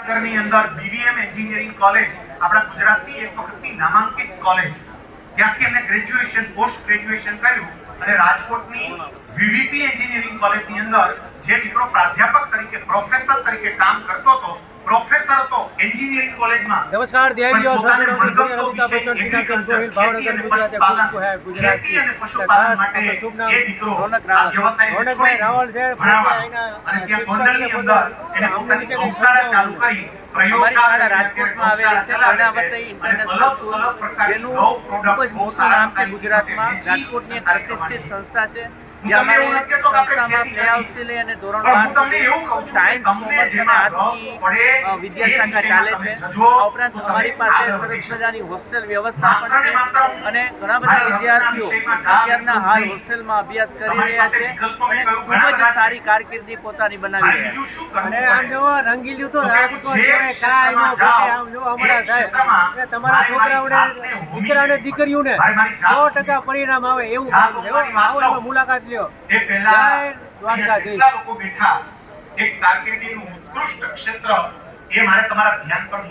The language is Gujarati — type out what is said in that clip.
ની અંદર બીવીએમ એન્જિનિયરિંગ કોલેજ આપણા ગુજરાતની એક વખતની નામાંકિત કોલેજ, ત્યાંથી એમને ગ્રેજ્યુએશન પોસ્ટ ગ્રેજ્યુએશન કર્યું અને રાજકોટની વીવીપી એન્જિનિયરિંગ કોલેજની અંદર જે દીકરો પ્રાધ્યાપક તરીકે પ્રોફેસર તરીકે કામ કરતો હતો, પ્રોફેસર હતો એન્જિનિયરિંગ કોલેજમાં। नमस्कार देवियों सोशल मीडिया अमिताभ बच्चन टीना के गोहिल भावनगर गुजरात खुशबू है गुजरात की खास शुभ नाम रौनक रावल છે અને ત્યાં ગોંડલની અંદર એને પોતાની ગૌશાળા ચાલુ કરી પ્રયોગશાળા રાજકોટમાં આવેલી છે કર્ણાવતી ઇન્ટરનેશનલ સ્કૂલ, જેનું ખૂબ જ મોટું નામ છે ગુજરાતમાં। રાજકોટની એક પ્રતિષ્ઠિત સંસ્થા છે જ્યાં અમારી સંસ્થામાં પ્લે હાઉસથી લઈ અને ધોરણ 12 સુધી સાયન્સ, કોમર્સ અને આર્ટ્સની વિદ્યાશાખા ચાલે છે। આ ઉપરાંત અમારી પાસે સરસ મજાની હોસ્ટેલ વ્યવસ્થા પણ છે અને ઘણા બધા વિદ્યાર્થીઓ અત્યારના હાલ હોસ્ટેલમાં અભ્યાસ કરી રહ્યા છે અને ખૂબ જ સારી કારકિર્દી પોતાની બનાવી રહ્યા છે। અને આમ જો રંગીલું તો રાજકોટ કહેવાય, કાંઈ ન ઘટે। આમ જો અમારા સાહેબ કે તમારા છોકરાઓને દીકરાને દીકરીઓને 100% પરિણામ આવે એવું કામ છે। આવો એમાં મુલાકાત લ્યો। એ પહેલા દ્વારકાધીશ લોકો બેઠા એક કારકિર્દીનું ઉત્કૃષ્ટ ક્ષેત્ર એ મારે તમારા ધ્યાન પર